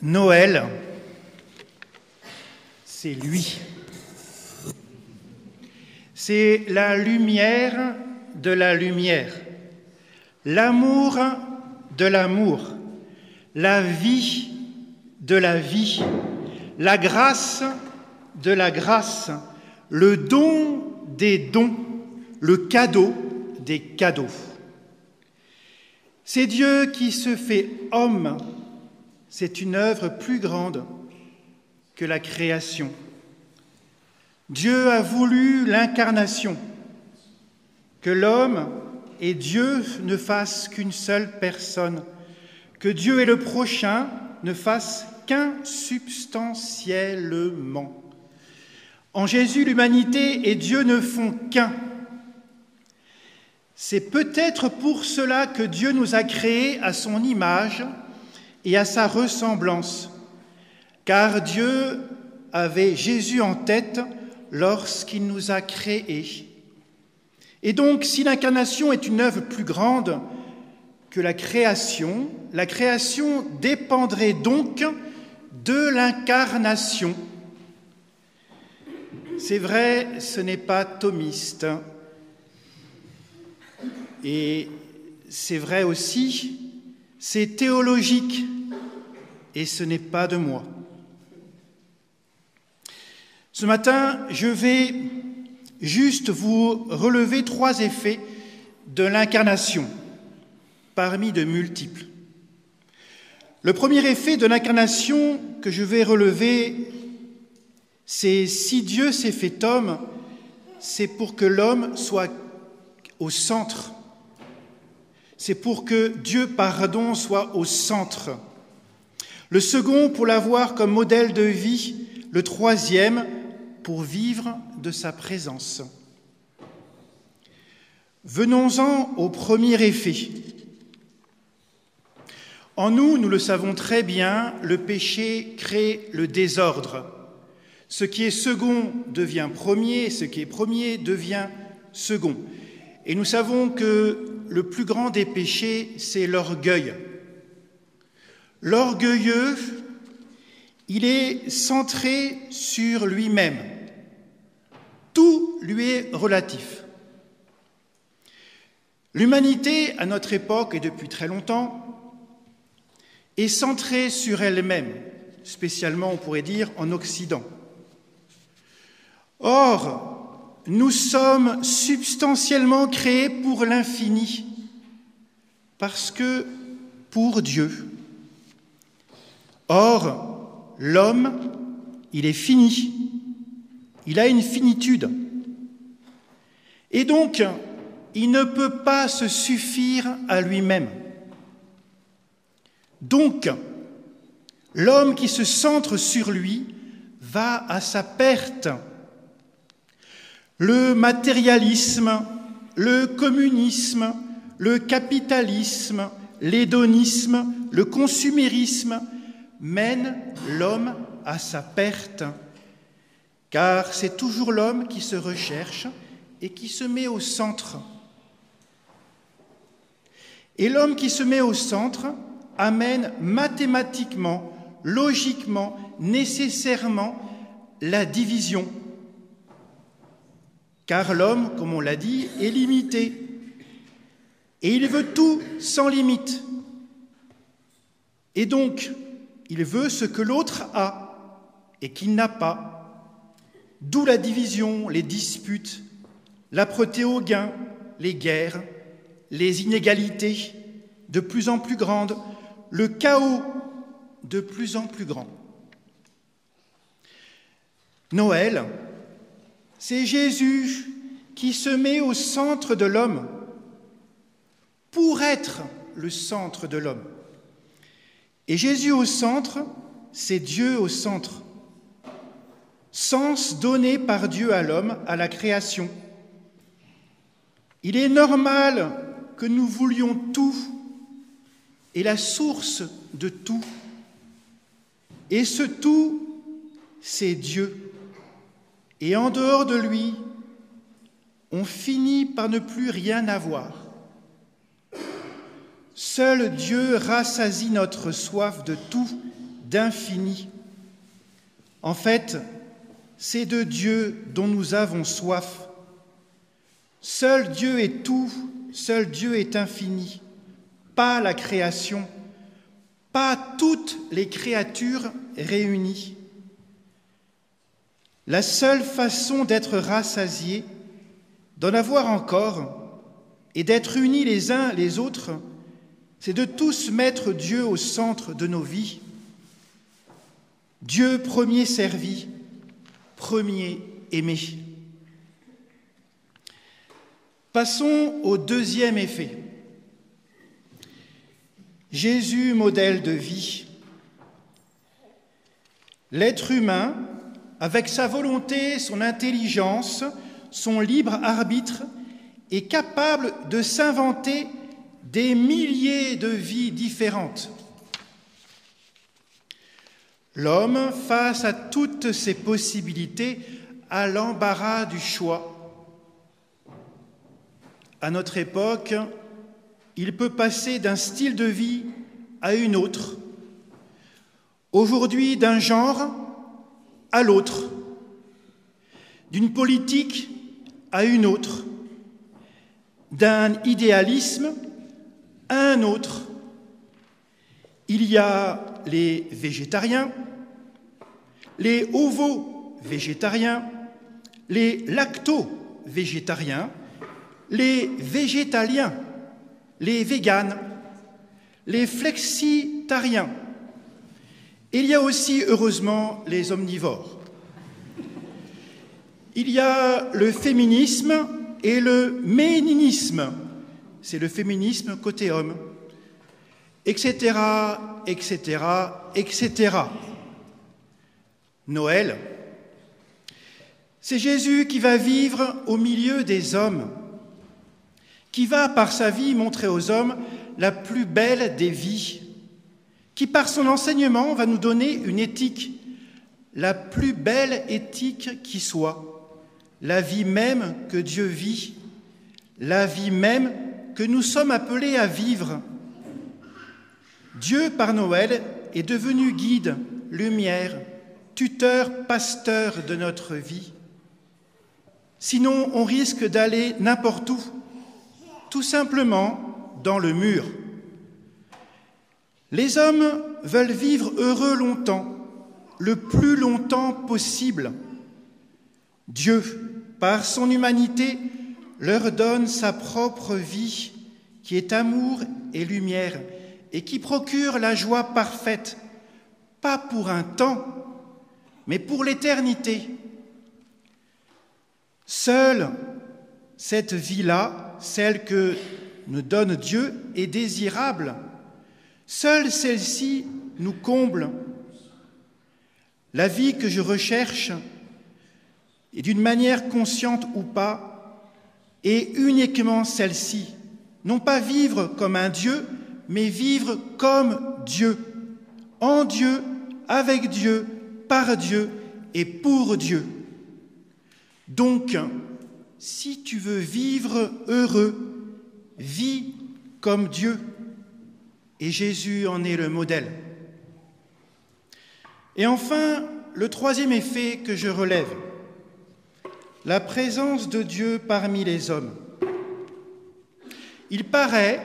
Noël, c'est lui. C'est la lumière de la lumière, l'amour de l'amour, la vie de la vie, la grâce de la grâce, le don des dons, le cadeau des cadeaux. C'est Dieu qui se fait homme. C'est une œuvre plus grande que la création. Dieu a voulu l'incarnation, que l'homme et Dieu ne fassent qu'une seule personne, que Dieu et le prochain ne fassent qu'insubstantiellement. En Jésus, l'humanité et Dieu ne font qu'un. C'est peut-être pour cela que Dieu nous a créés à son image et à sa ressemblance, car Dieu avait Jésus en tête lorsqu'il nous a créés. Et donc, si l'incarnation est une œuvre plus grande que la création dépendrait donc de l'incarnation. C'est vrai, ce n'est pas thomiste. Et c'est vrai aussi, c'est théologique, et ce n'est pas de moi. Ce matin, je vais juste vous relever 3 effets de l'incarnation, parmi de multiples. Le premier effet de l'incarnation que je vais relever, c'est si Dieu s'est fait homme, c'est pour que l'homme soit au centre. C'est pour que Dieu, soit au centre. Le second, pour l'avoir comme modèle de vie. Le troisième, pour vivre de sa présence. Venons-en au premier effet. En nous, nous le savons très bien, le péché crée le désordre. Ce qui est second devient premier, ce qui est premier devient second. Et nous savons que le plus grand des péchés, c'est l'orgueil. L'orgueilleux, il est centré sur lui-même. Tout lui est relatif. L'humanité, à notre époque et depuis très longtemps, est centrée sur elle-même, spécialement, on pourrait dire, en Occident. Or, nous sommes substantiellement créés pour l'infini, parce que pour Dieu. Or, l'homme, il est fini, il a une finitude. Et donc, il ne peut pas se suffire à lui-même. Donc, l'homme qui se centre sur lui va à sa perte. Le matérialisme, le communisme, le capitalisme, l'hédonisme, le consumérisme mènent l'homme à sa perte, car c'est toujours l'homme qui se recherche et qui se met au centre. Et l'homme qui se met au centre amène mathématiquement, logiquement, nécessairement la division. Car l'homme, comme on l'a dit, est limité. Et il veut tout sans limite. Et donc, il veut ce que l'autre a et qu'il n'a pas. D'où la division, les disputes, l'âpreté au gain, les guerres, les inégalités de plus en plus grandes, le chaos de plus en plus grand. Noël, c'est Jésus qui se met au centre de l'homme pour être le centre de l'homme. Et Jésus au centre, c'est Dieu au centre. Sens donné par Dieu à l'homme, à la création. Il est normal que nous voulions tout et la source de tout. Et ce tout, c'est Dieu. Et en dehors de lui, on finit par ne plus rien avoir. Seul Dieu rassasie notre soif de tout d'infini. En fait, c'est de Dieu dont nous avons soif. Seul Dieu est tout, seul Dieu est infini, pas la création, pas toutes les créatures réunies. La seule façon d'être rassasiés, d'en avoir encore et d'être unis les uns les autres, c'est de tous mettre Dieu au centre de nos vies. Dieu premier servi, premier aimé. Passons au deuxième effet. Jésus, modèle de vie. L'être humain, avec sa volonté, son intelligence, son libre arbitre, est capable de s'inventer des milliers de vies différentes. L'homme, face à toutes ces possibilités, a l'embarras du choix. À notre époque, il peut passer d'un style de vie à une autre, aujourd'hui d'un genre à l'autre, d'une politique à une autre, d'un idéalisme à un autre. Il y a les végétariens, les ovo-végétariens, les lacto-végétariens, les végétaliens, les véganes, les flexitariens. Il y a aussi, heureusement, les omnivores. Il y a le féminisme et le méninisme. C'est le féminisme côté homme, etc., etc., etc. Noël, c'est Jésus qui va vivre au milieu des hommes, qui va, par sa vie, montrer aux hommes la plus belle des vies, qui, par son enseignement, va nous donner une éthique, la plus belle éthique qui soit, la vie même que Dieu vit, la vie même que nous sommes appelés à vivre. Dieu, par Noël, est devenu guide, lumière, tuteur, pasteur de notre vie. Sinon, on risque d'aller n'importe où, tout simplement dans le mur. Les hommes veulent vivre heureux longtemps, le plus longtemps possible. Dieu, par son humanité, leur donne sa propre vie, qui est amour et lumière, et qui procure la joie parfaite, pas pour un temps, mais pour l'éternité. Seule cette vie-là, celle que nous donne Dieu, est désirable. Seule celle-ci nous comble. La vie que je recherche, et d'une manière consciente ou pas, est uniquement celle-ci. Non pas vivre comme un Dieu, mais vivre comme Dieu, en Dieu, avec Dieu, par Dieu et pour Dieu. Donc, si tu veux vivre heureux, vis comme Dieu. Et Jésus en est le modèle. Et enfin, le troisième effet que je relève, la présence de Dieu parmi les hommes. Il paraît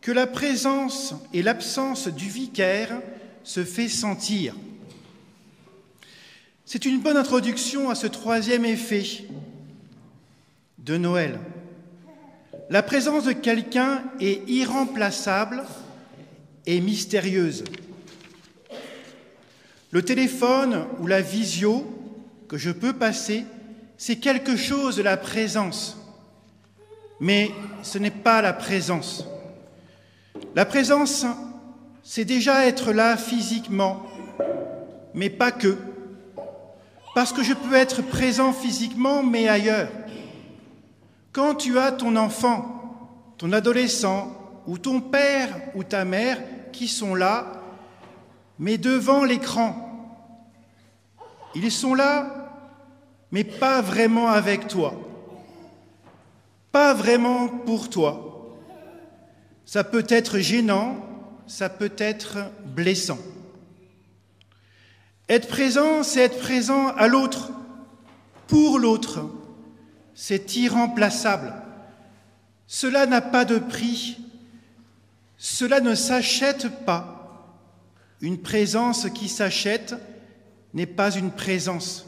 que la présence et l'absence du vicaire se fait sentir. C'est une bonne introduction à ce troisième effet de Noël. La présence de quelqu'un est irremplaçable et mystérieuse. Le téléphone ou la visio que je peux passer, c'est quelque chose de la présence. Mais ce n'est pas la présence. La présence, c'est déjà être là physiquement, mais pas que. Parce que je peux être présent physiquement, mais ailleurs. Quand tu as ton enfant, ton adolescent, ou ton père ou ta mère qui sont là, mais devant l'écran. Ils sont là, mais pas vraiment avec toi. Pas vraiment pour toi. Ça peut être gênant, ça peut être blessant. Être présent, c'est être présent à l'autre, pour l'autre. C'est irremplaçable. Cela n'a pas de prix. Cela ne s'achète pas. Une présence qui s'achète n'est pas une présence.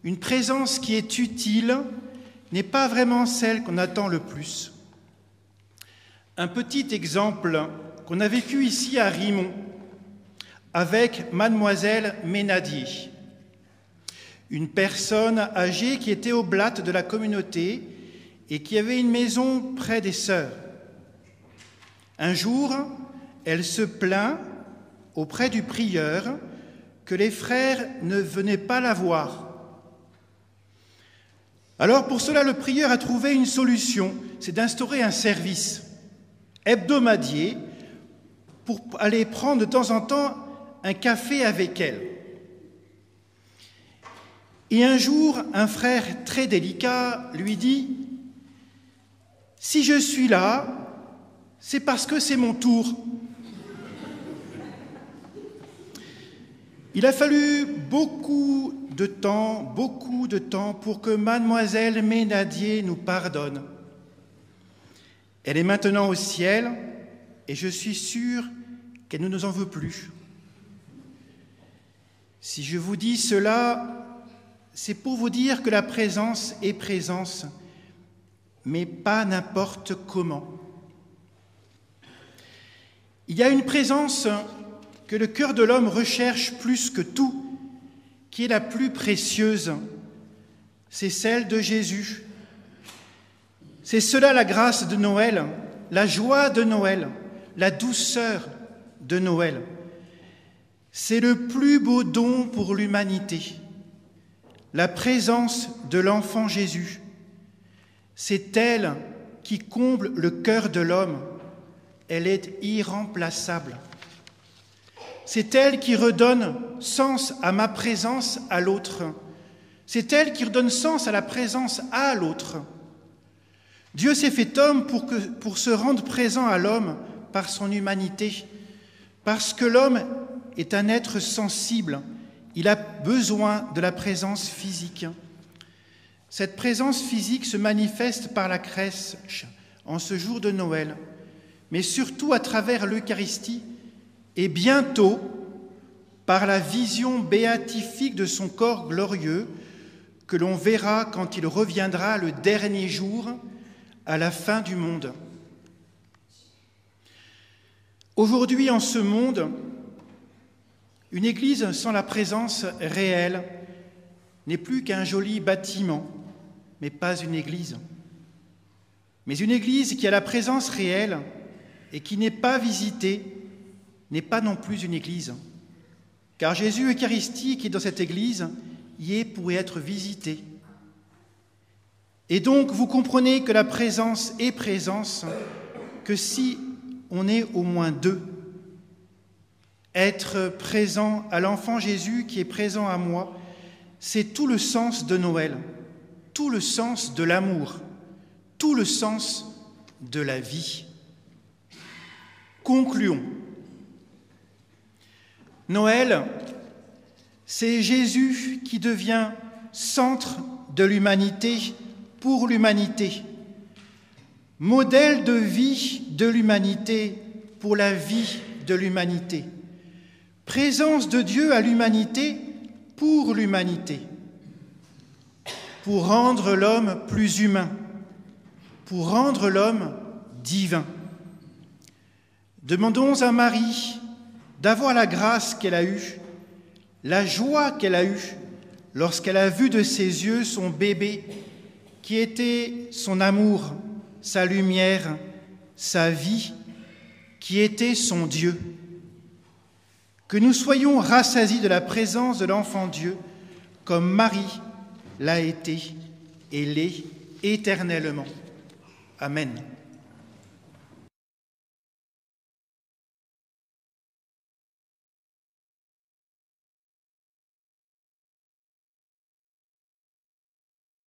Une présence qui est utile n'est pas vraiment celle qu'on attend le plus. Un petit exemple qu'on a vécu ici à Rimont avec mademoiselle Ménadier, une personne âgée qui était oblate de la communauté et qui avait une maison près des sœurs. Un jour, elle se plaint auprès du prieur que les frères ne venaient pas la voir. Alors pour cela, le prieur a trouvé une solution, c'est d'instaurer un service hebdomadier pour aller prendre de temps en temps un café avec elle. Et un jour, un frère très délicat lui dit « Si je suis là, c'est parce que c'est mon tour. » Il a fallu beaucoup de temps pour que mademoiselle Ménadier nous pardonne. Elle est maintenant au ciel et je suis sûr qu'elle ne nous en veut plus. Si je vous dis cela, c'est pour vous dire que la présence est présence, mais pas n'importe comment. Il y a une présence que le cœur de l'homme recherche plus que tout, qui est la plus précieuse, c'est celle de Jésus. C'est cela la grâce de Noël, la joie de Noël, la douceur de Noël. C'est le plus beau don pour l'humanité, la présence de l'enfant Jésus. C'est elle qui comble le cœur de l'homme. Elle est irremplaçable. C'est elle qui redonne sens à ma présence à l'autre. C'est elle qui redonne sens à la présence à l'autre. Dieu s'est fait homme pour se rendre présent à l'homme par son humanité, parce que l'homme est un être sensible. Il a besoin de la présence physique. Cette présence physique se manifeste par la crèche en ce jour de Noël, mais surtout à travers l'Eucharistie et bientôt par la vision béatifique de son corps glorieux que l'on verra quand il reviendra le dernier jour à la fin du monde. Aujourd'hui, en ce monde, une église sans la présence réelle n'est plus qu'un joli bâtiment, mais pas une église. Mais une église qui a la présence réelle et qui n'est pas visitée n'est pas non plus une église. Car Jésus Eucharistique qui est dans cette église y est pour y être visité. Et donc, vous comprenez que la présence est présence que si on est au moins deux. Être présent à l'enfant Jésus qui est présent à moi, c'est tout le sens de Noël, tout le sens de l'amour, tout le sens de la vie. Concluons. Noël, c'est Jésus qui devient centre de l'humanité pour l'humanité, modèle de vie de l'humanité pour la vie de l'humanité, présence de Dieu à l'humanité pour l'humanité, pour rendre l'homme plus humain, pour rendre l'homme divin. Demandons à Marie d'avoir la grâce qu'elle a eue, la joie qu'elle a eue lorsqu'elle a vu de ses yeux son bébé qui était son amour, sa lumière, sa vie, qui était son Dieu. Que nous soyons rassasiés de la présence de l'enfant Dieu comme Marie l'a été et l'est éternellement. Amen.